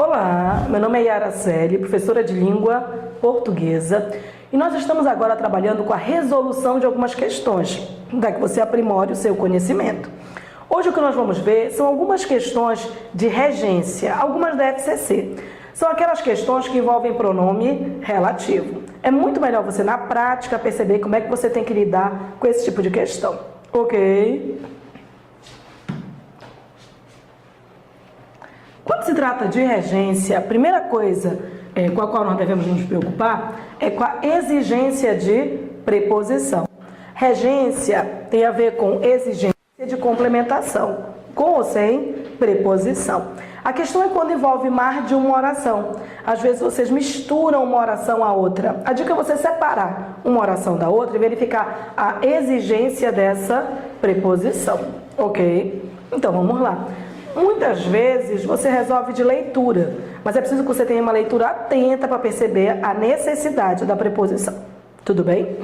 Olá, meu nome é Yara Celi, professora de língua portuguesa, e nós estamos agora trabalhando com a resolução de algumas questões, para que você aprimore o seu conhecimento. Hoje o que nós vamos ver são algumas questões de regência, algumas da FCC. São aquelas questões que envolvem pronome relativo. É muito melhor você, na prática, perceber como é que você tem que lidar com esse tipo de questão. Ok? Quando se trata de regência, a primeira coisa com a qual nós devemos nos preocupar é com a exigência de preposição. Regência tem a ver com exigência de complementação, com ou sem preposição. A questão é quando envolve mais de uma oração. Às vezes vocês misturam uma oração à outra. A dica é você separar uma oração da outra e verificar a exigência dessa preposição, ok? Então vamos lá. Muitas vezes você resolve de leitura, mas é preciso que você tenha uma leitura atenta para perceber a necessidade da preposição. Tudo bem?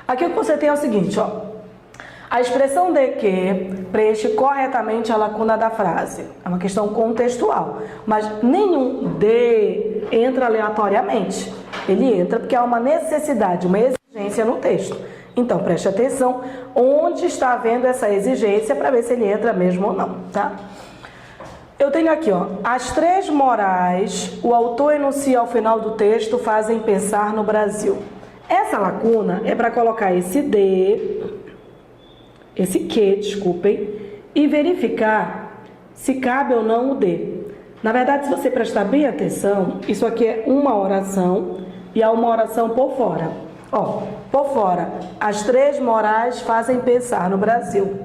Aqui o que você tem é o seguinte, ó. A expressão de que preenche corretamente a lacuna da frase. É uma questão contextual, mas nenhum de entra aleatoriamente. Ele entra porque há uma necessidade, uma exigência no texto. Então, preste atenção onde está havendo essa exigência para ver se ele entra mesmo ou não, tá? Eu tenho aqui, ó, as três morais, o autor enuncia ao final do texto, fazem pensar no Brasil. Essa lacuna é para colocar esse que, desculpem, e verificar se cabe ou não o de. Na verdade, se você prestar bem atenção, isso aqui é uma oração e há uma oração por fora. Ó, por fora, as três morais fazem pensar no Brasil.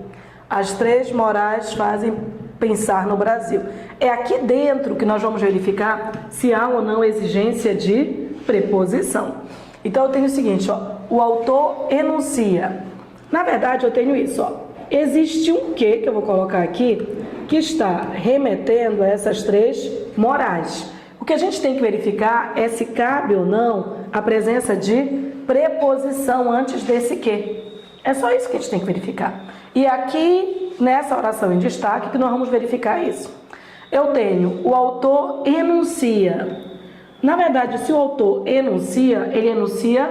As três morais fazem pensar no Brasil. É aqui dentro que nós vamos verificar se há ou não exigência de preposição. Então, eu tenho o seguinte, ó, o autor enuncia. Na verdade, eu tenho isso, ó. Existe um que eu vou colocar aqui, que está remetendo a essas três morais. O que a gente tem que verificar é se cabe ou não a presença de preposição antes desse que. É só isso que a gente tem que verificar. E aqui, nessa oração em destaque, que nós vamos verificar isso. Eu tenho o autor enuncia. Na verdade, se o autor enuncia, ele enuncia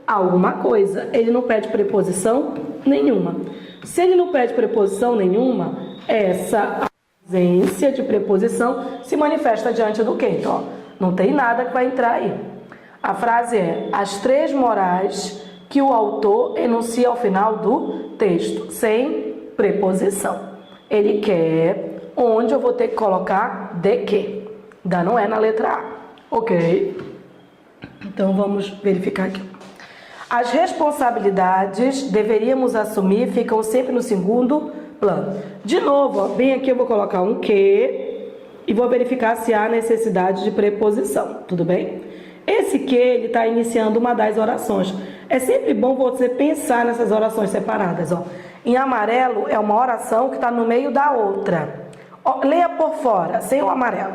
alguma coisa. Ele não pede preposição nenhuma. Se ele não pede preposição nenhuma, essa ausência de preposição se manifesta diante do quê? Então, ó, não tem nada que vai entrar aí. A frase é as três morais que o autor enuncia ao final do texto, sem preposição. Ele quer onde eu vou ter que colocar de que. Ainda não é na letra A, ok? Então, vamos verificar aqui. As responsabilidades deveríamos assumir ficam sempre no segundo plano. De novo, ó, bem aqui eu vou colocar um que e vou verificar se há necessidade de preposição, tudo bem? Esse que, ele está iniciando uma das orações. É sempre bom você pensar nessas orações separadas, ó. Em amarelo é uma oração que está no meio da outra. Ó, leia por fora, sem o amarelo.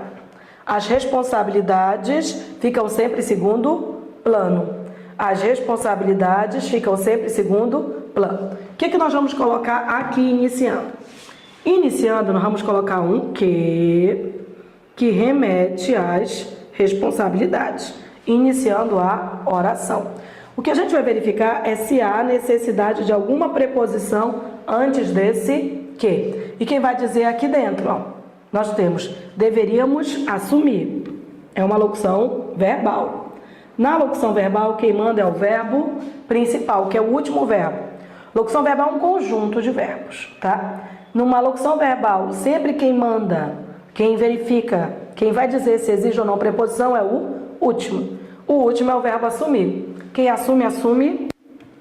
As responsabilidades ficam sempre em segundo plano. As responsabilidades ficam sempre em segundo plano. O que nós vamos colocar aqui iniciando? Iniciando, nós vamos colocar um que remete às responsabilidades, iniciando a oração. O que a gente vai verificar é se há necessidade de alguma preposição antes desse que. E quem vai dizer aqui dentro, ó, nós temos deveríamos assumir. É uma locução verbal. Na locução verbal, quem manda é o verbo principal, que é o último verbo. Locução verbal é um conjunto de verbos, tá? Numa locução verbal, sempre quem manda, quem verifica, quem vai dizer se exige ou não preposição é o último. O último é o verbo assumir. Quem assume, assume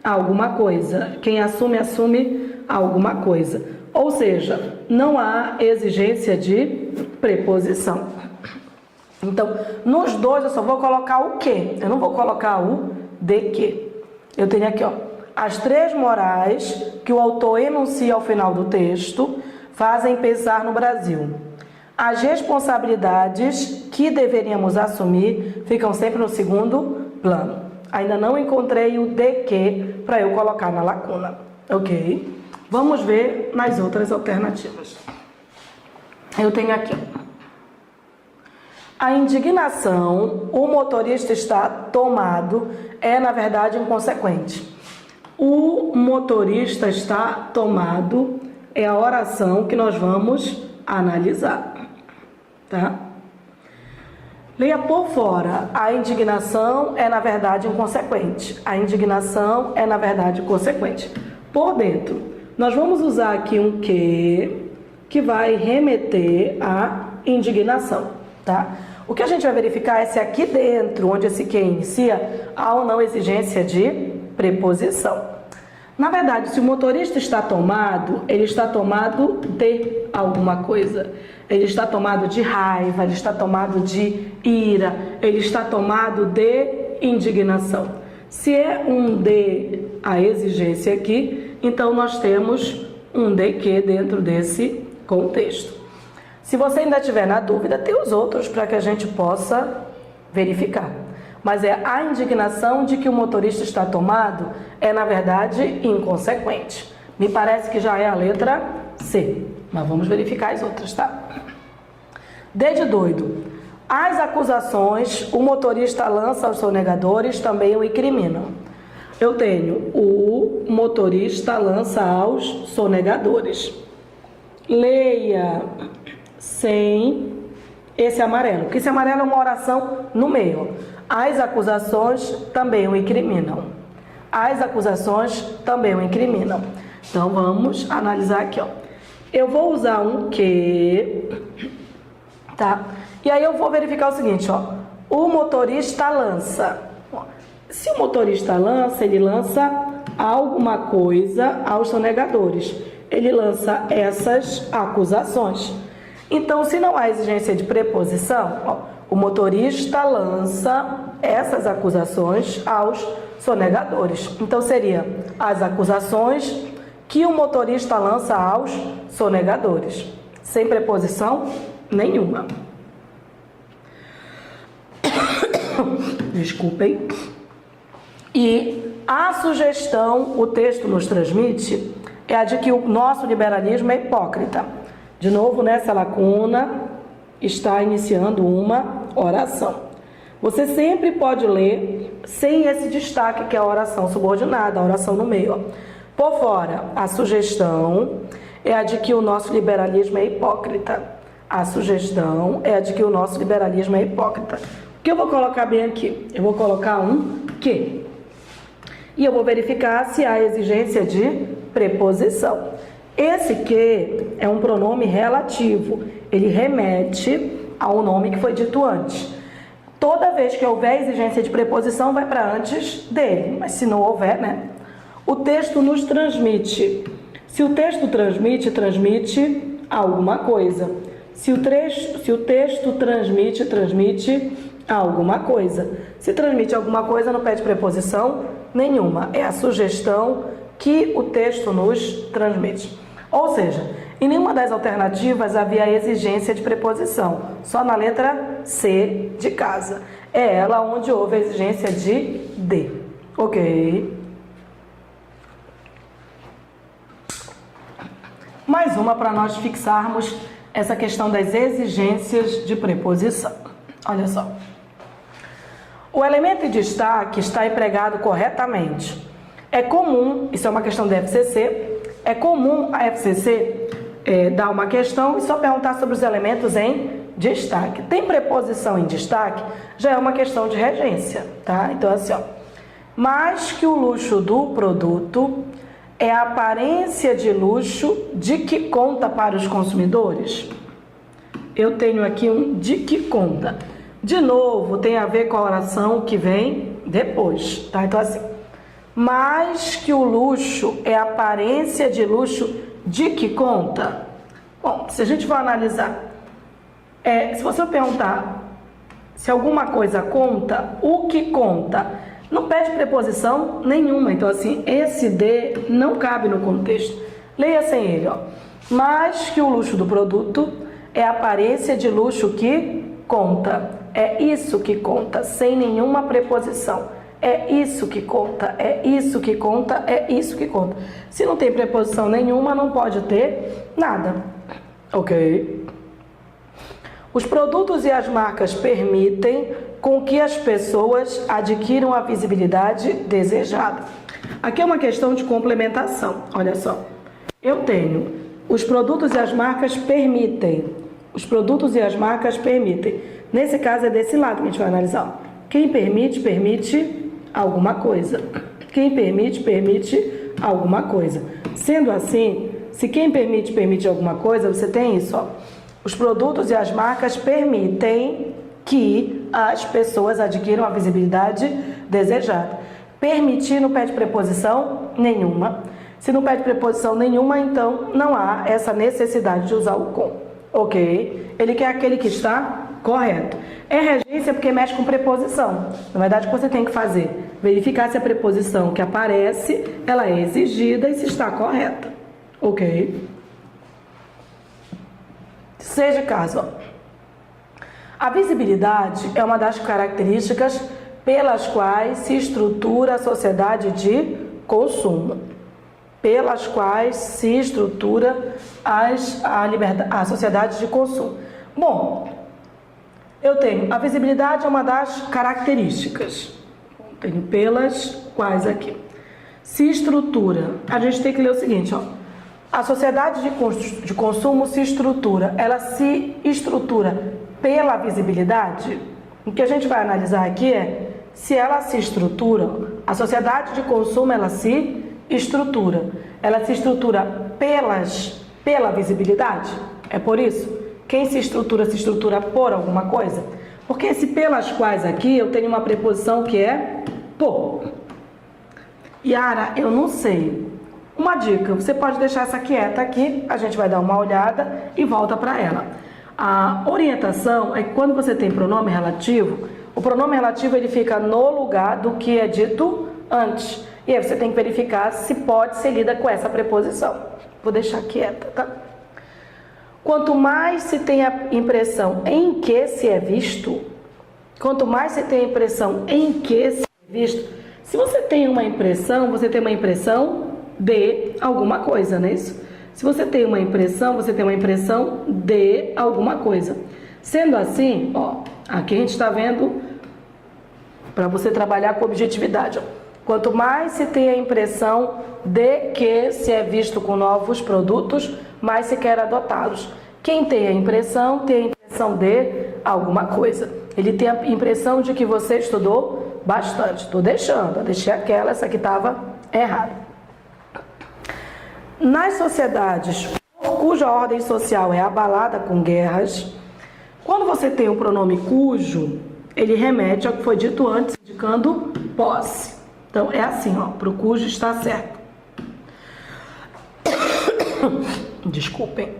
alguma coisa. Quem assume, assume alguma coisa. Ou seja, não há exigência de preposição. Então, nos dois eu só vou colocar o que. Eu não vou colocar o de que. Eu tenho aqui, ó, as três morais que o autor enuncia ao final do texto fazem pensar no Brasil. As responsabilidades que deveríamos assumir ficam sempre no segundo plano. Ainda não encontrei o de que para eu colocar na lacuna, ok? Vamos ver nas outras alternativas. Eu tenho aqui. A indignação, o motorista está tomado, é na verdade inconsequente. O motorista está tomado é a oração que nós vamos analisar, tá? Leia por fora. A indignação é na verdade inconsequente. A indignação é na verdade consequente. Por dentro, nós vamos usar aqui um que vai remeter à indignação, tá? O que a gente vai verificar é se aqui dentro, onde esse que inicia, há ou não exigência de preposição. Na verdade, se o motorista está tomado, ele está tomado de alguma coisa. Ele está tomado de raiva, ele está tomado de ira, ele está tomado de indignação. Se é um de a exigência aqui, então nós temos um de que dentro desse contexto. Se você ainda tiver na dúvida, tem os outros para que a gente possa verificar. Mas é a indignação de que o motorista está tomado é, na verdade, inconsequente. Me parece que já é a letra C, mas vamos verificar as outras, tá? D de doido. As acusações, o motorista lança aos sonegadores também o incriminam. Eu tenho o motorista lança aos sonegadores. Leia sem esse amarelo, porque esse amarelo é uma oração no meio. As acusações também o incriminam. As acusações também o incriminam. Então, vamos analisar aqui, ó. Eu vou usar um que, tá? E aí eu vou verificar o seguinte, ó. O motorista lança. Se o motorista lança, ele lança alguma coisa aos sonegadores. Ele lança essas acusações. Então, se não há exigência de preposição, ó, o motorista lança essas acusações aos sonegadores. Então, seria as acusações que o motorista lança aos sonegadores. Sem preposição nenhuma. Desculpem. E a sugestão, o texto nos transmite, é a de que o nosso liberalismo é hipócrita. De novo, nessa lacuna, está iniciando uma oração. Você sempre pode ler sem esse destaque, que é a oração subordinada, a oração no meio. Ó. Por fora, a sugestão é a de que o nosso liberalismo é hipócrita. A sugestão é a de que o nosso liberalismo é hipócrita. O que eu vou colocar bem aqui? Eu vou colocar um que. E eu vou verificar se há exigência de preposição. Esse que é um pronome relativo. Ele remete ao nome que foi dito antes. Toda vez que houver exigência de preposição, vai para antes dele. Mas se não houver, né? O texto nos transmite. Se o texto transmite, transmite alguma coisa. Se o texto transmite, transmite alguma coisa. Se transmite alguma coisa, não pede preposição nenhuma. É a sugestão que o texto nos transmite. Ou seja, em nenhuma das alternativas havia a exigência de preposição. Só na letra C de casa. É ela onde houve a exigência de D. Ok? Mais uma para nós fixarmos essa questão das exigências de preposição. Olha só. O elemento em destaque está empregado corretamente. É comum, isso é uma questão da FCC, é comum a FCC dar uma questão e só perguntar sobre os elementos em destaque. Tem preposição em destaque, já é uma questão de regência, tá? Então, assim, ó. Mais que o luxo do produto é a aparência de luxo de que conta para os consumidores. Eu tenho aqui um de que conta. De novo, tem a ver com a oração que vem depois, tá? Então, assim, mais que o luxo é a aparência de luxo de que conta? Bom, se a gente for analisar, se você perguntar se alguma coisa conta, o que conta? Não pede preposição nenhuma. Então, assim, esse de não cabe no contexto. Leia sem ele, ó. Mais que o luxo do produto é a aparência de luxo que conta. É isso que conta, sem nenhuma preposição. É isso que conta, é isso que conta, é isso que conta. Se não tem preposição nenhuma, não pode ter nada. Ok? Os produtos e as marcas permitem com que as pessoas adquiram a visibilidade desejada. Aqui é uma questão de complementação, olha só. Eu tenho os produtos e as marcas permitem. Os produtos e as marcas permitem. Nesse caso é desse lado que a gente vai analisar. Quem permite, permite alguma coisa. Quem permite, permite alguma coisa. Sendo assim, se quem permite, permite alguma coisa, você tem isso, ó. Os produtos e as marcas permitem que as pessoas adquiram a visibilidade desejada. Permitir não pede preposição nenhuma. Se não pede preposição nenhuma, então não há essa necessidade de usar o com. Ok? Ele quer aquele que está correto. É regência porque mexe com preposição. Na verdade, o que você tem que fazer? Verificar se a preposição que aparece, ela é exigida e se está correta. Ok? Seja caso, ó. A visibilidade é uma das características pelas quais se estrutura a sociedade de consumo. Pelas quais se estrutura a sociedade de consumo. Bom, eu tenho a visibilidade é uma das características. Tenho pelas quais aqui. Se estrutura. A gente tem que ler o seguinte, ó. A sociedade de consumo se estrutura. Ela se estrutura pela visibilidade. O que a gente vai analisar aqui é se ela se estrutura. A sociedade de consumo ela se estrutura. Ela se estrutura pela visibilidade. É por isso? Quem se estrutura por alguma coisa? Porque esse pelas quais aqui eu tenho uma preposição que é por. Yara, eu não sei. Uma dica, você pode deixar essa quieta aqui, a gente vai dar uma olhada e volta para ela. A orientação é que quando você tem pronome relativo, o pronome relativo ele fica no lugar do que é dito antes. E aí você tem que verificar se pode ser lida com essa preposição. Vou deixar quieta, tá? Quanto mais se tem a impressão em que se é visto, quanto mais se tem a impressão em que se é visto, se você tem uma impressão, você tem uma impressão de alguma coisa, não é isso? Se você tem uma impressão, você tem uma impressão de alguma coisa. Sendo assim, ó, aqui a gente está vendo para você trabalhar com objetividade, ó. Quanto mais se tem a impressão de que se é visto com novos produtos, mais se quer adotá-los. Quem tem a impressão de alguma coisa. Ele tem a impressão de que você estudou bastante. Estou deixando, deixei aquela, essa aqui estava errada. Nas sociedades cuja ordem social é abalada com guerras, quando você tem o pronome cujo, ele remete ao que foi dito antes, indicando posse. Então, é assim, ó, para o cujo está certo. Desculpem.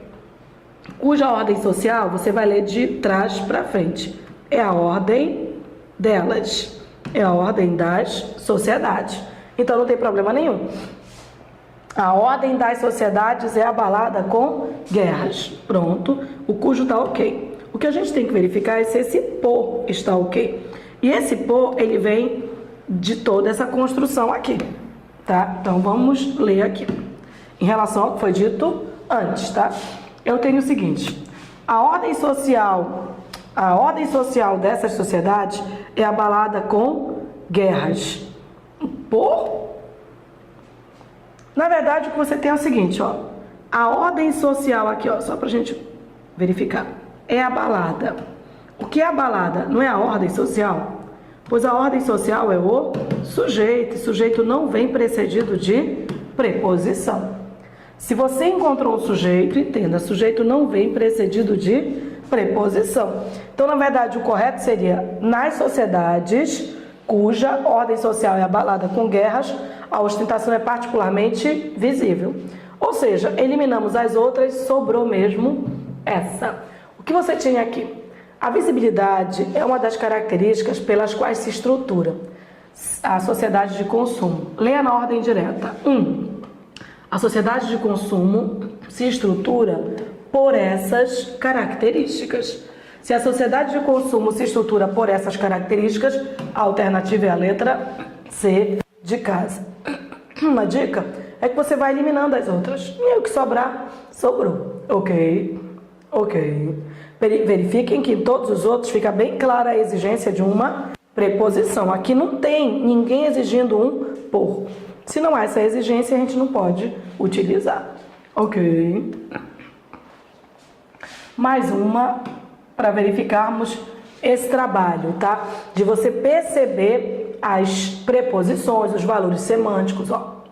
Cuja ordem social, você vai ler de trás para frente. É a ordem delas. É a ordem das sociedades. Então, não tem problema nenhum. A ordem das sociedades é abalada com guerras. Pronto. O cujo está ok. O que a gente tem que verificar é se esse por está ok. E esse por, ele vem de toda essa construção aqui, tá? Então, vamos ler aqui. Em relação ao que foi dito antes, tá? Eu tenho o seguinte. A ordem social dessas sociedades é abalada com guerras. Por... Na verdade, o que você tem é o seguinte, ó. A ordem social aqui, ó, só pra gente verificar, é abalada. O que é abalada? Não é a ordem social? Pois a ordem social é o sujeito. E sujeito não vem precedido de preposição. Se você encontrou um sujeito, entenda, sujeito não vem precedido de preposição. Então, na verdade, o correto seria nas sociedades cuja ordem social é abalada com guerras, a ostentação é particularmente visível. Ou seja, eliminamos as outras, sobrou mesmo essa. O que você tinha aqui? A visibilidade é uma das características pelas quais se estrutura a sociedade de consumo. Leia na ordem direta. 1. A sociedade de consumo se estrutura por essas características. Se a sociedade de consumo se estrutura por essas características, a alternativa é a letra C de casa. Uma dica é que você vai eliminando as outras. E o que sobrar, sobrou. Ok? Ok. Verifiquem que em todos os outros fica bem clara a exigência de uma preposição. Aqui não tem ninguém exigindo um por. Se não há essa exigência, a gente não pode utilizar. Ok. Mais uma para verificarmos esse trabalho, tá? De você perceber as preposições, os valores semânticos, ó.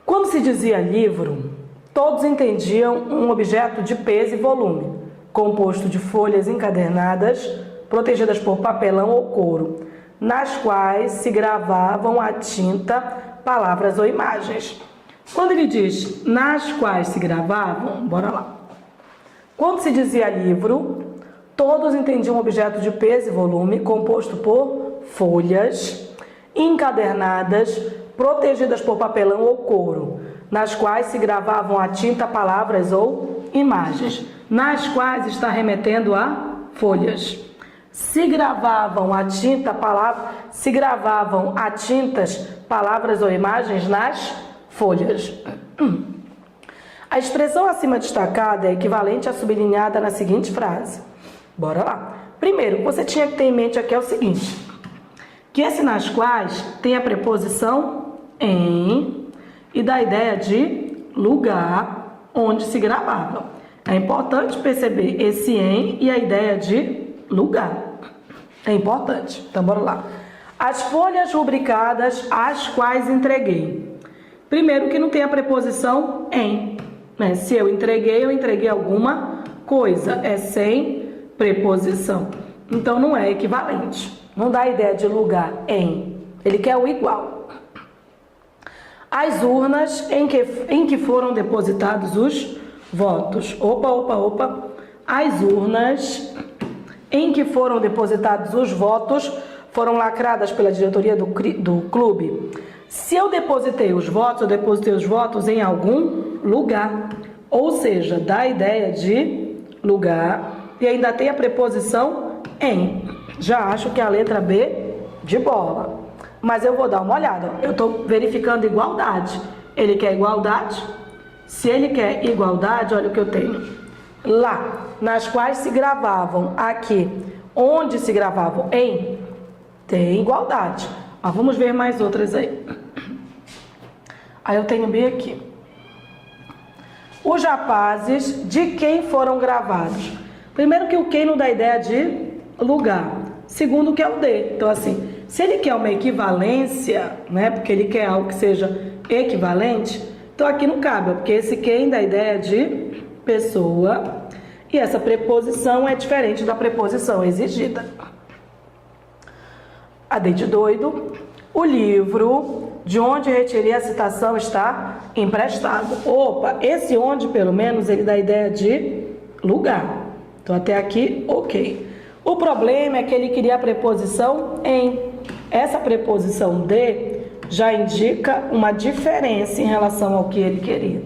Quando se dizia livro, todos entendiam um objeto de peso e volume, composto de folhas encadernadas, protegidas por papelão ou couro, nas quais se gravavam a tinta palavras ou imagens. Quando ele diz nas quais se gravavam, bora lá. Quando se dizia livro, todos entendiam um objeto de peso e volume, composto por folhas encadernadas, protegidas por papelão ou couro, nas quais se gravavam a tinta palavras ou imagens, nas quais está remetendo a folhas. Se gravavam a tinta se gravavam a tintas palavras ou imagens nas folhas. A expressão acima destacada é equivalente à sublinhada na seguinte frase. Bora lá. Primeiro, o que você tinha que ter em mente aqui é o seguinte, que esse nas quais tem a preposição em e dá a ideia de lugar onde se gravava. É importante perceber esse em e a ideia de lugar. É importante. Então, bora lá. As folhas rubricadas, as quais entreguei. Primeiro que não tem a preposição em. Né? Se eu entreguei alguma coisa. É sem preposição. Então, não é equivalente. Não dá a ideia de lugar em. Ele quer o igual. As urnas em que foram depositados os votos. Opa. As urnas em que foram depositados os votos foram lacradas pela diretoria do clube. Se eu depositei os votos em algum lugar. Ou seja, dá a ideia de lugar e ainda tem a preposição em. Já acho que é a letra B de bola. Mas eu vou dar uma olhada. Eu estou verificando igualdade. Ele quer igualdade? Se ele quer igualdade, olha o que eu tenho. Lá, nas quais se gravavam. Aqui, onde se gravavam em, tem igualdade. Mas vamos ver mais outras aí. Aí eu tenho B aqui. Os rapazes de quem foram gravados. Primeiro que o quem não dá ideia de lugar. Segundo que é o de. Então assim, se ele quer uma equivalência, né, porque ele quer algo que seja equivalente, então aqui não cabe, porque esse quem dá ideia de pessoa e essa preposição é diferente da preposição exigida. A D de doido. O livro de onde retirei a citação está emprestado. Opa, esse onde pelo menos ele dá ideia de lugar. Então até aqui, ok. O problema é que ele queria a preposição em. Essa preposição de já indica uma diferença em relação ao que ele queria.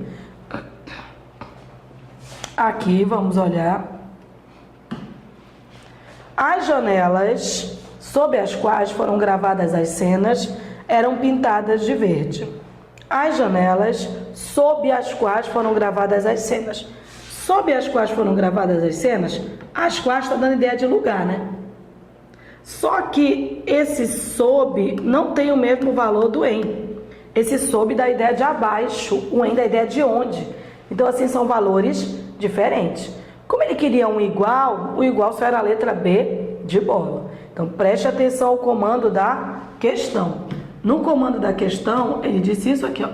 Aqui, vamos olhar. As janelas sob as quais foram gravadas as cenas eram pintadas de verde. As janelas sob as quais foram gravadas as cenas. Sob as quais foram gravadas as cenas, as quais está dando ideia de lugar, né? Só que esse sob não tem o mesmo valor do em. Esse sob dá a ideia de abaixo, o em dá a ideia de onde. Então, assim, são valores diferentes. Como ele queria um igual, o igual só era a letra B de bola. Então, preste atenção ao comando da questão. No comando da questão, ele disse isso aqui, ó.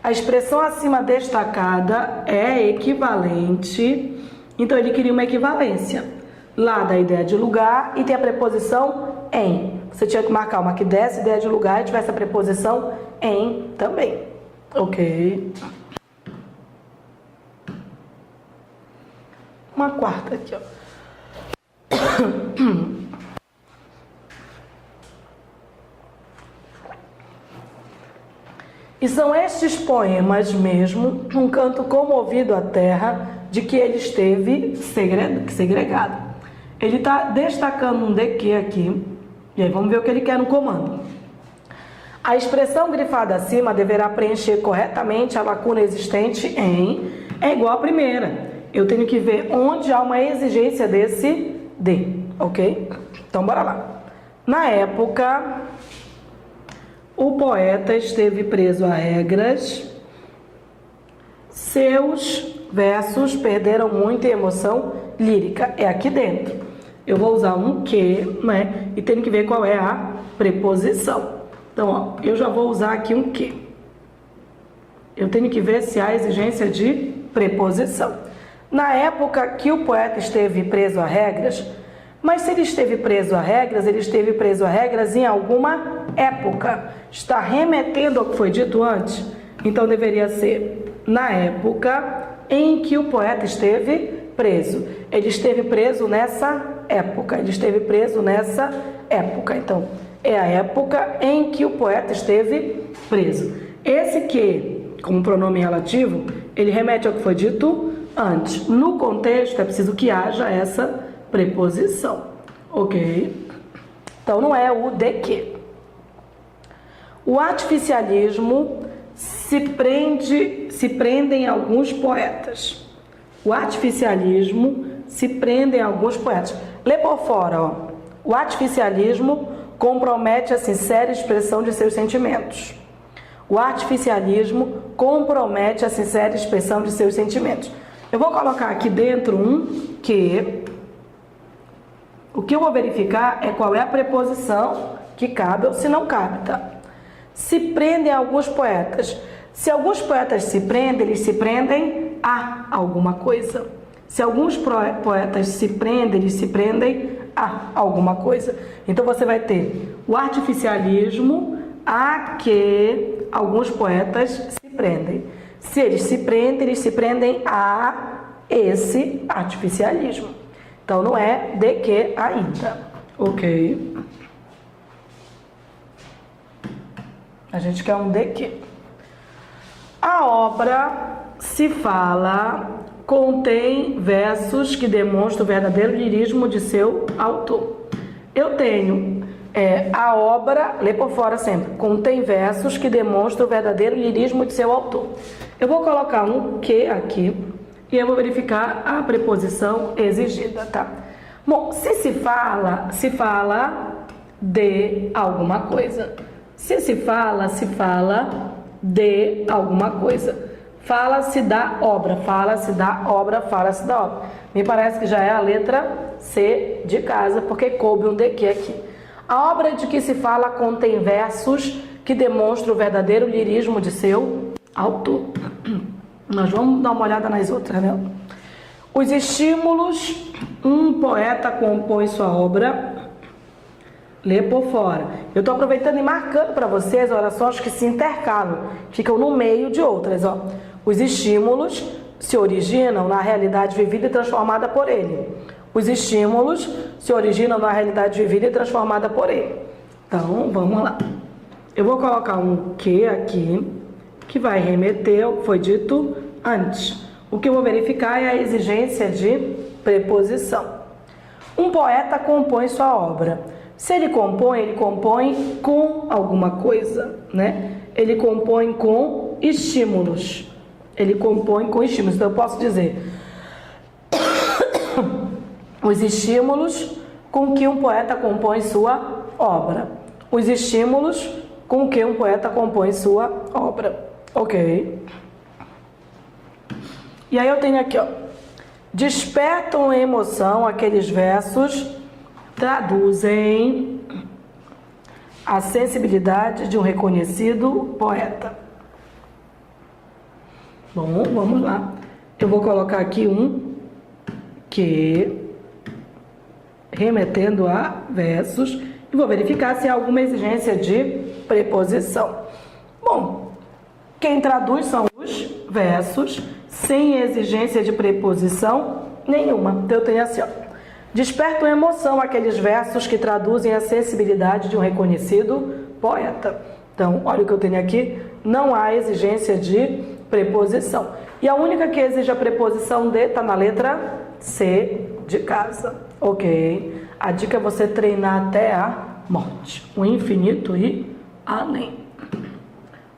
A expressão acima destacada é equivalente. Então, ele queria uma equivalência. Lá dá a ideia de lugar e tem a preposição em. Você tinha que marcar uma que desse ideia de lugar e tivesse a preposição em também. Ok. Uma quarta aqui, ó. E são estes poemas mesmo, um canto comovido à terra, de que ele esteve segregado. Ele está destacando um de que aqui, e aí vamos ver o que ele quer no comando. A expressão grifada acima deverá preencher corretamente a lacuna existente em é igual à primeira. Eu tenho que ver onde há uma exigência desse de, ok? Então, bora lá. Na época, o poeta esteve preso a regras, seus versos perderam muita emoção lírica. É aqui dentro. Eu vou usar um que, né? E tenho que ver qual é a preposição. Então, ó, eu já vou usar aqui um que. Eu tenho que ver se há exigência de preposição. Na época que o poeta esteve preso a regras, mas se ele esteve preso a regras, ele esteve preso a regras em alguma época. Está remetendo ao que foi dito antes? Então deveria ser na época em que o poeta esteve preso. Ele esteve preso nessa época. Ele esteve preso nessa época. Então, é a época em que o poeta esteve preso. Esse que, como pronome relativo, ele remete ao que foi dito antes. No contexto, é preciso que haja essa preposição, ok? Então, não é o de que. O artificialismo se prende em alguns poetas. O artificialismo se prende em alguns poetas. Lê por fora, ó. O artificialismo compromete a sincera expressão de seus sentimentos. O artificialismo compromete a sincera expressão de seus sentimentos. Eu vou colocar aqui dentro um que. O que eu vou verificar é qual é a preposição que cabe ou se não cabe, tá? Se prendem alguns poetas. Se alguns poetas se prendem, eles se prendem a alguma coisa. Se alguns poetas se prendem, eles se prendem a alguma coisa. Então você vai ter o artificialismo a que alguns poetas se prendem. Se eles se prendem a esse artificialismo. Então, não é de que ainda, ok? A gente quer um de que. A obra se fala, contém versos que demonstram o verdadeiro lirismo de seu autor. Eu tenho a obra, lê por fora sempre, contém versos que demonstram o verdadeiro lirismo de seu autor. Eu vou colocar um que aqui e eu vou verificar a preposição exigida, tá? Bom, se fala de alguma coisa. Se fala de alguma coisa. Fala-se da obra, fala-se da obra, fala-se da obra. Me parece que já é a letra C de casa, porque coube um de que aqui. A obra de que se fala contém versos que demonstram o verdadeiro lirismo de seu autor. Nós vamos dar uma olhada nas outras, né? Os estímulos, um poeta compõe sua obra, lê por fora. Eu estou aproveitando e marcando para vocês orações que se intercalam, ficam no meio de outras, ó. Os estímulos se originam na realidade vivida e transformada por ele. Os estímulos se originam na realidade vivida e transformada por ele. Então, vamos lá. Eu vou colocar um que aqui, que vai remeter ao que foi dito antes. O que eu vou verificar é a exigência de preposição. Um poeta compõe sua obra. Se ele compõe com alguma coisa, né? Ele compõe com estímulos. Ele compõe com estímulos. Então, eu posso dizer os estímulos com que um poeta compõe sua obra. Os estímulos com que um poeta compõe sua obra. Ok? E aí eu tenho aqui, ó. Despertam emoção aqueles versos, traduzem a sensibilidade de um reconhecido poeta. Bom, vamos lá. Eu vou colocar aqui um que, remetendo a versos, e vou verificar se há alguma exigência de preposição. Bom, quem traduz são os versos, sem exigência de preposição nenhuma. Então eu tenho assim, ó. Despertam emoção aqueles versos que traduzem a sensibilidade de um reconhecido poeta. Então, olha o que eu tenho aqui. Não há exigência de preposição. E a única que exige a preposição de está na letra C de casa. Ok? A dica é você treinar até a morte. O infinito e além.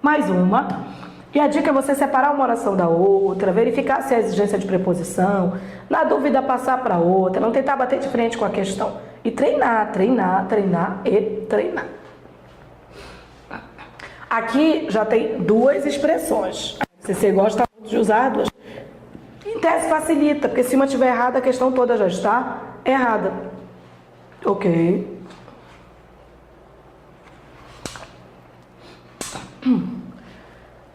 Mais uma. E a dica é você separar uma oração da outra, verificar se há exigência de preposição, na dúvida passar para outra, não tentar bater de frente com a questão. E treinar, treinar, treinar e treinar. Aqui já tem duas expressões. Se você gosta muito de usar duas, em tese facilita, porque se uma estiver errada, a questão toda já está errada. Ok.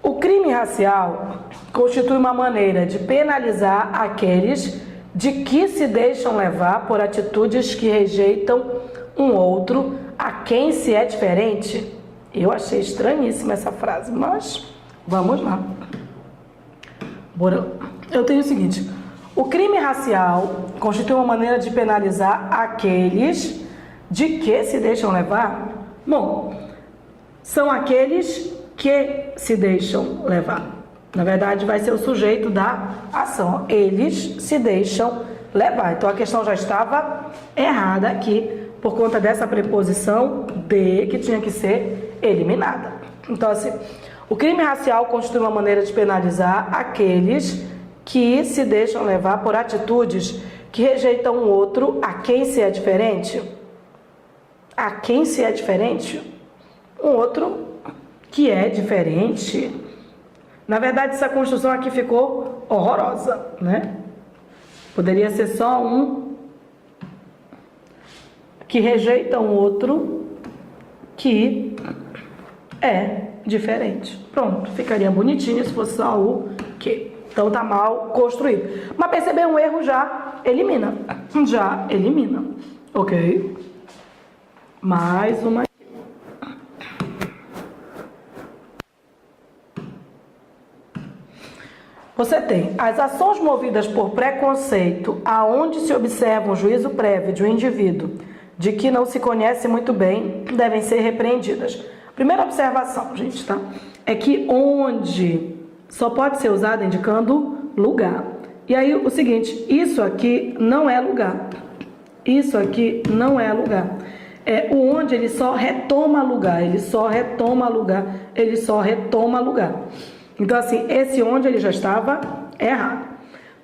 O crime racial constitui uma maneira de penalizar aqueles de que se deixam levar por atitudes que rejeitam um outro a quem se é diferente. Eu achei estranhíssima essa frase, mas vamos lá. Bora. Eu tenho o seguinte: o crime racial constitui uma maneira de penalizar aqueles de que se deixam levar. Bom, são aqueles que se deixam levar. Na verdade, vai ser o sujeito da ação. Eles se deixam levar. Então, a questão já estava errada aqui, por conta dessa preposição de, que tinha que ser eliminada. Então, assim, o crime racial constitui uma maneira de penalizar aqueles que se deixam levar por atitudes que rejeitam o outro a quem se é diferente. A quem se é diferente? Um outro que é diferente. Na verdade, essa construção aqui ficou horrorosa, né? Poderia ser só um que rejeita um outro que é diferente. Pronto, ficaria bonitinho se fosse só o que. Então tá mal construído. Mas perceber um erro já elimina. Já elimina. Ok? Mais uma. Você tem as ações movidas por preconceito, aonde se observa um juízo prévio de um indivíduo de que não se conhece muito bem, devem ser repreendidas. Primeira observação, gente, tá? É que onde só pode ser usado indicando lugar. E aí o seguinte, isso aqui não é lugar. Isso aqui não é lugar. É o onde ele só retoma lugar, ele só retoma lugar, ele só retoma lugar. Então, assim, esse onde ele já estava errado.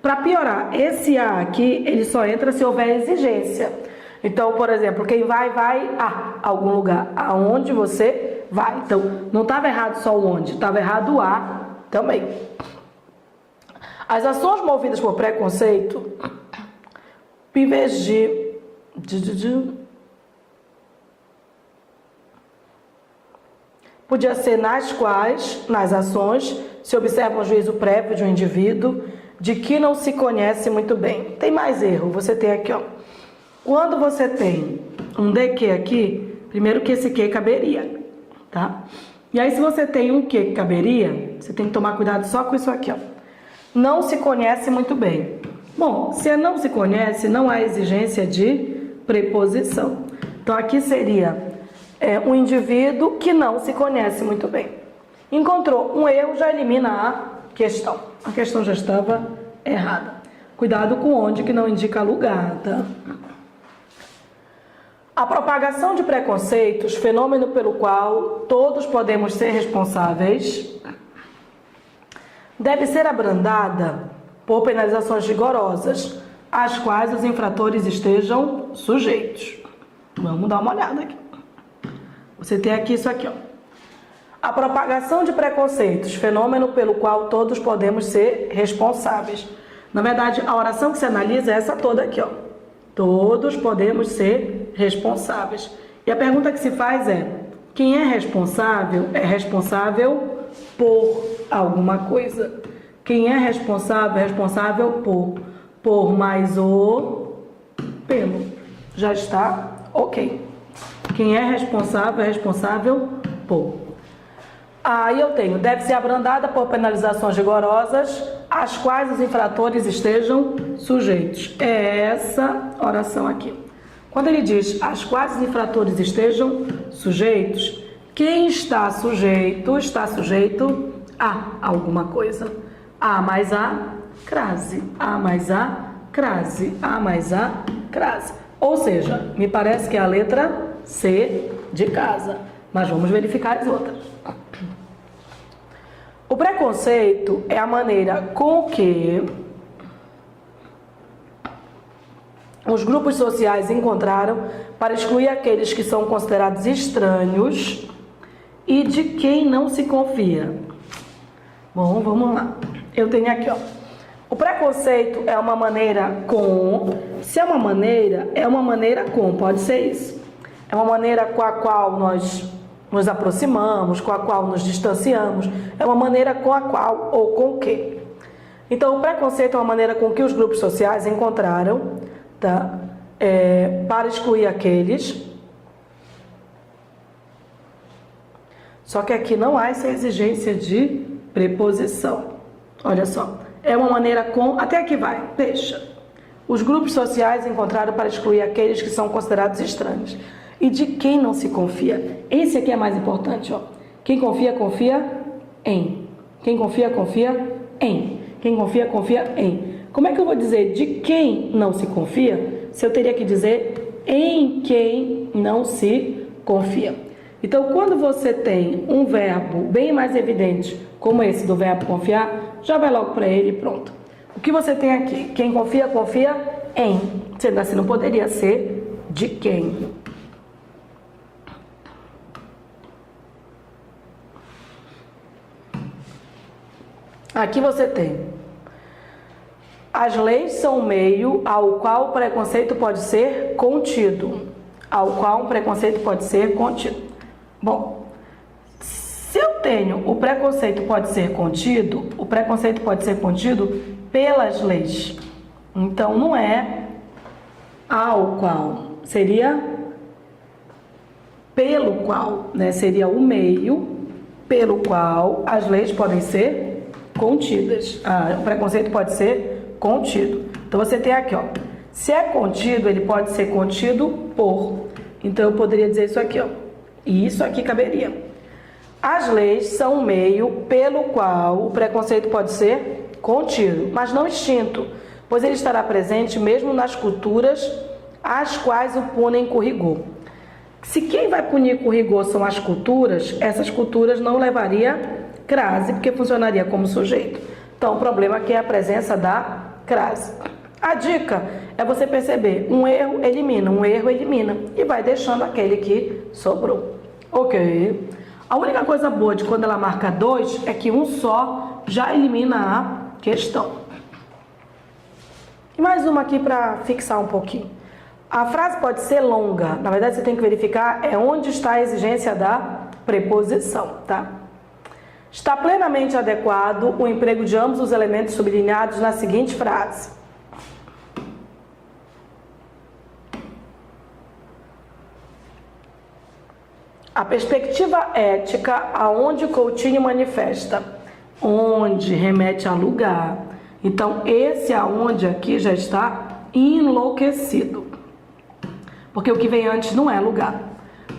Para piorar, esse A aqui, ele só entra se houver exigência. Então, por exemplo, quem vai a algum lugar. Aonde você vai. Então, não estava errado só o onde, estava errado o A também. As ações movidas por preconceito, em vez de podia ser nas quais, nas ações, se observa um juízo prévio de um indivíduo de que não se conhece muito bem. Tem mais erro, você tem aqui, ó. Quando você tem um de que aqui, primeiro que esse que caberia, tá? E aí se você tem um que caberia, você tem que tomar cuidado só com isso aqui, ó. Não se conhece muito bem. Bom, se não se conhece, não há exigência de preposição. Então aqui seria um indivíduo que não se conhece muito bem. Encontrou um erro, já elimina a questão. A questão já estava errada. Cuidado com onde que não indica lugar, tá? A propagação de preconceitos, fenômeno pelo qual todos podemos ser responsáveis, deve ser abrandada por penalizações rigorosas, às quais os infratores estejam sujeitos. Vamos dar uma olhada aqui. Você tem aqui isso aqui, ó. A propagação de preconceitos, fenômeno pelo qual todos podemos ser responsáveis. Na verdade, a oração que se analisa é essa toda aqui, ó. Todos podemos ser responsáveis. E a pergunta que se faz é: quem é responsável por alguma coisa. Quem é responsável por mais o pelo. Já está ok. Quem é responsável por. Aí eu tenho, deve ser abrandada por penalizações rigorosas, às quais os infratores estejam sujeitos. É essa oração aqui. Quando ele diz, às quais os infratores estejam sujeitos, quem está sujeito a alguma coisa. A mais a, crase. A mais a, crase. A mais a, crase. Ou seja, me parece que é a letra C de casa. Mas vamos verificar as outras. O preconceito é a maneira com que os grupos sociais encontraram para excluir aqueles que são considerados estranhos e de quem não se confia. Bom, vamos lá. Eu tenho aqui, ó. O preconceito é uma maneira com. Se é uma maneira com, pode ser isso. É uma maneira com a qual nós nos aproximamos, com a qual nos distanciamos. É uma maneira com a qual ou com que. Então, o preconceito é uma maneira com que os grupos sociais encontraram, tá? Para excluir aqueles. Só que aqui não há essa exigência de preposição. Olha só. É uma maneira com... Até aqui vai. Deixa. Os grupos sociais encontraram para excluir aqueles que são considerados estranhos. E de quem não se confia. Esse aqui é mais importante, ó. Quem confia, confia em. Quem confia, confia em. Quem confia, confia em. Como é que eu vou dizer de quem não se confia, se eu teria que dizer em quem não se confia? Então, quando você tem um verbo bem mais evidente, como esse do verbo confiar, já vai logo para ele e pronto. O que você tem aqui? Quem confia, confia em. Sendo assim, não poderia ser de quem. Aqui você tem. As leis são um meio ao qual o preconceito pode ser contido. Ao qual um preconceito pode ser contido. Bom, se eu tenho o preconceito pode ser contido, o preconceito pode ser contido pelas leis. Então, não é ao qual, seria pelo qual, né? Seria o meio pelo qual as leis podem ser contidas. O preconceito pode ser contido. Então, você tem aqui, ó. Se é contido, ele pode ser contido por. Então, eu poderia dizer isso aqui, ó. E isso aqui caberia. As leis são um meio pelo qual o preconceito pode ser contido, mas não extinto, pois ele estará presente mesmo nas culturas as quais o punem com rigor. Se quem vai punir com rigor são as culturas, essas culturas não levaria crase, porque funcionaria como sujeito. Então, o problema aqui é a presença da crase. A dica é você perceber, um erro elimina, e vai deixando aquele que sobrou. Ok? A única coisa boa de quando ela marca 2 é que um só já elimina a questão. E mais uma aqui para fixar um pouquinho. A frase pode ser longa, na verdade você tem que verificar onde está a exigência da preposição, tá? Está plenamente adequado o emprego de ambos os elementos sublinhados na seguinte frase. A perspectiva ética aonde Coutinho manifesta, onde remete a lugar. Então, esse aonde aqui já está enlouquecido. Porque o que vem antes não é lugar.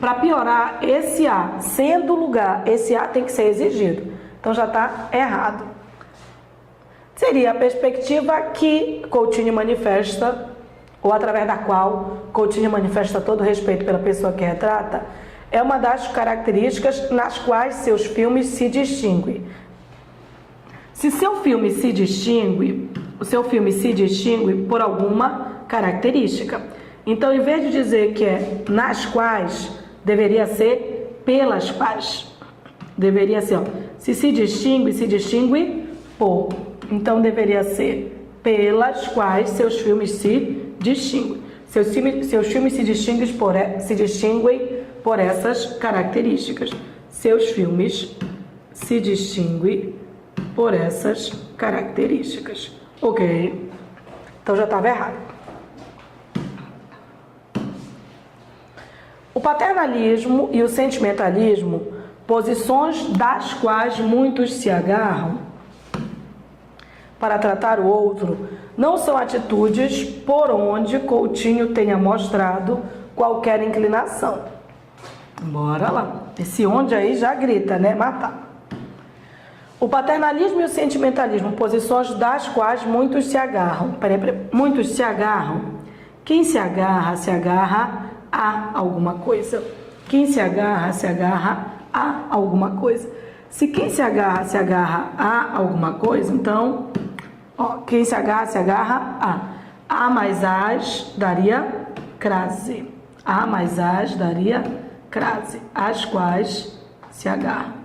Para piorar, esse A, sendo lugar, esse A tem que ser exigido. Então, já está errado. Seria a perspectiva que Coutinho manifesta, ou através da qual Coutinho manifesta todo o respeito pela pessoa que retrata, é uma das características nas quais seus filmes se distinguem. Se seu filme se distingue, o seu filme se distingue por alguma característica. Então, em vez de dizer que é nas quais, deveria ser pelas quais. Deveria ser, ó, se distingue por. Então, deveria ser pelas quais seus filmes se distinguem. Seus filmes se distinguem por essas características. Seus filmes se distinguem por essas características. Ok? Então já estava errado. O paternalismo e o sentimentalismo, posições das quais muitos se agarram para tratar o outro, não são atitudes por onde Coutinho tenha mostrado qualquer inclinação. Bora lá. Esse onde aí já grita, né? Matar. O paternalismo e o sentimentalismo, posições das quais muitos se agarram. Muitos se agarram. Quem se agarra a alguma coisa. Quem se agarra a alguma coisa. Se quem se agarra a alguma coisa, então, ó, quem se agarra a. A mais as daria crase. A mais as daria crase. As quais se agarram.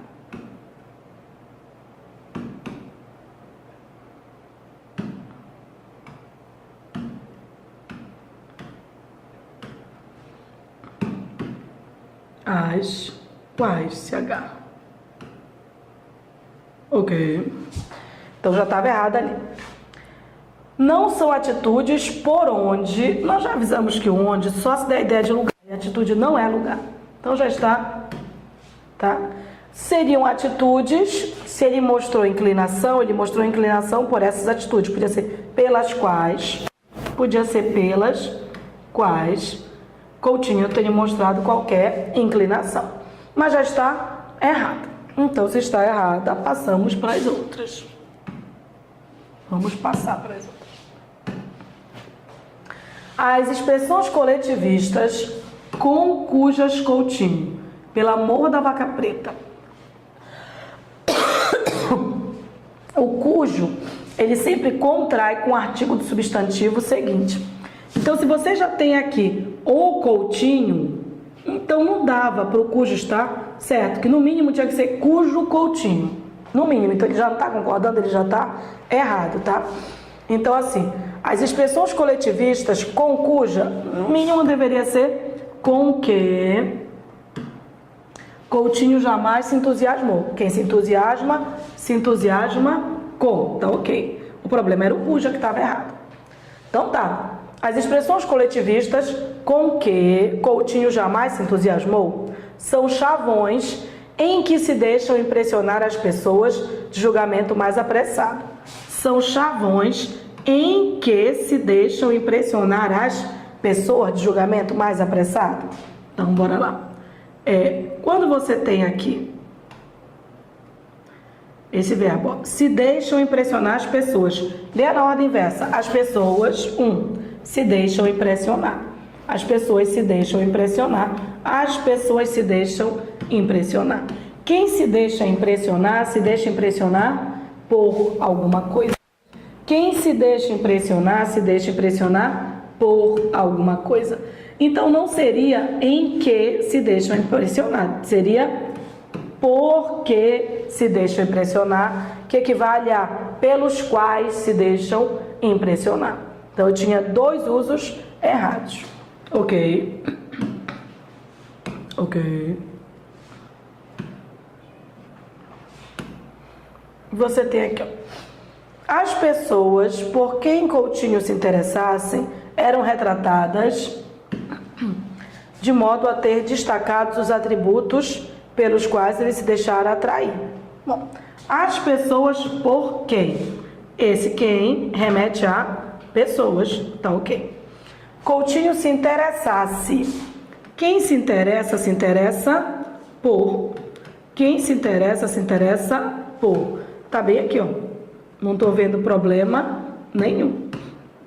As quais se agarram. Ok. Então já estava errado ali. Não são atitudes por onde. Nós já avisamos que o onde só se dá a ideia de lugar. E atitude não é lugar. Então já está. Tá? Seriam atitudes. Se ele mostrou inclinação, ele mostrou inclinação por essas atitudes. Podia ser pelas quais. Podia ser pelas quais Coutinho teria mostrado qualquer inclinação. Mas já está errado. Então, se está errada, passamos para as outras. Vamos passar para as outras. As expressões coletivistas com cujas Coutinho, pelo amor da vaca preta. O cujo, ele sempre contrai com o artigo do substantivo seguinte. Então, se você já tem aqui o Coutinho, então não dava para o cujo estar certo, que no mínimo tinha que ser cujo Coutinho. No mínimo, então ele já não está concordando, ele já está errado, tá? Então, assim, as expressões coletivistas com cuja, no mínimo deveria ser com que Coutinho jamais se entusiasmou. Quem se entusiasma com. Tá ok. O problema era o cuja que estava errado. Então tá. As expressões coletivistas com que Coutinho jamais se entusiasmou são chavões em que se deixam impressionar as pessoas de julgamento mais apressado. São chavões em que se deixam impressionar as pessoas de julgamento mais apressado. Então, bora lá. Quando você tem aqui esse verbo, se deixam impressionar as pessoas. Lê na ordem inversa. As pessoas, se deixam impressionar. As pessoas se deixam impressionar. As pessoas se deixam impressionar. Quem se deixa impressionar por alguma coisa. Quem se deixa impressionar por alguma coisa. Então, não seria em que se deixam impressionar. Seria porque se deixam impressionar, que equivale a pelos quais se deixam impressionar. Então, eu tinha dois usos errados. Ok. Você tem aqui, ó. As pessoas por quem Coutinho se interessassem eram retratadas de modo a ter destacados os atributos pelos quais ele se deixara atrair. Bom, as pessoas por quem? Esse quem remete a pessoas, tá ok. Coutinho se interessasse. Quem se interessa por. Quem se interessa por. Tá bem aqui, ó. Não tô vendo problema nenhum,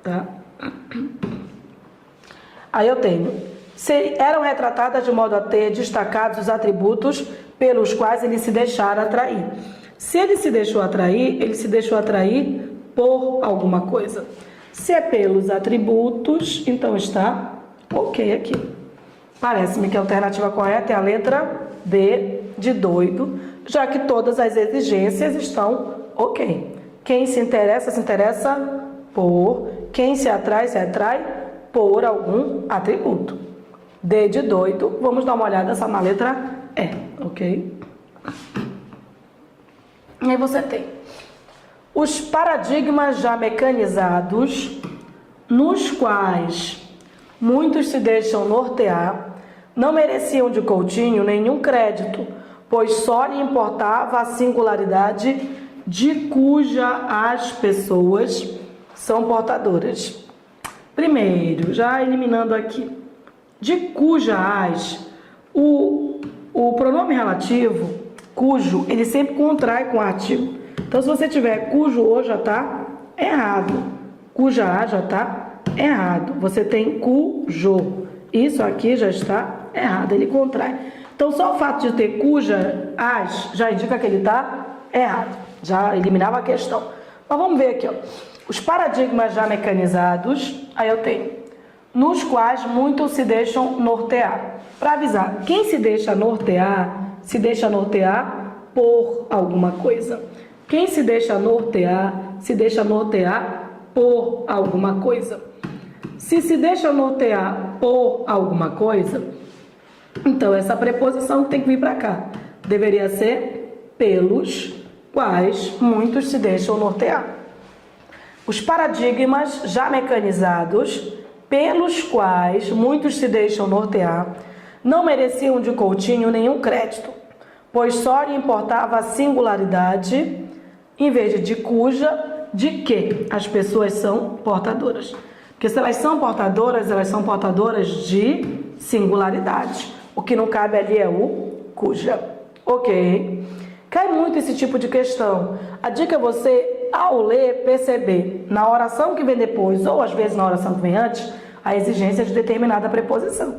tá? Aí eu tenho. Eram retratadas de modo a ter destacados os atributos pelos quais ele se deixara atrair. Se ele se deixou atrair por alguma coisa. Se é pelos atributos, então está ok aqui. Parece-me que a alternativa correta é a letra D de doido, já que todas as exigências estão ok. Quem se interessa por. Quem se atrai por algum atributo. D de doido, vamos dar uma olhada só na letra E, ok? E aí você tem os paradigmas já mecanizados, nos quais muitos se deixam nortear, não mereciam de Coutinho nenhum crédito, pois só lhe importava a singularidade de cuja as pessoas são portadoras. Primeiro, já eliminando aqui, de cuja as, o pronome relativo, cujo, ele sempre contrai com o artigo. Então, se você tiver cujo o, já está errado. Cuja a já está errado. Você tem cujo. Isso aqui já está errado, ele contrai. Então, Então, só o fato de ter cuja, as, já indica que ele está errado. Já eliminava a questão. Mas vamos ver aqui, ó. Os paradigmas já mecanizados, aí eu tenho, nos quais muitos se deixam nortear. Para avisar, quem se deixa nortear por alguma coisa. Quem se deixa nortear por alguma coisa. Se deixa nortear por alguma coisa, então essa preposição tem que vir para cá. Deveria ser pelos quais muitos se deixam nortear. Os paradigmas já mecanizados, pelos quais muitos se deixam nortear, não mereciam de Coutinho nenhum crédito, pois só lhe importava a singularidade, em vez de cuja, de que as pessoas são portadoras. Porque se elas são portadoras de singularidade. O que não cabe ali é o cuja. Ok? Cai muito esse tipo de questão. A dica é você, ao ler, perceber na oração que vem depois, ou às vezes na oração que vem antes, a exigência de determinada preposição.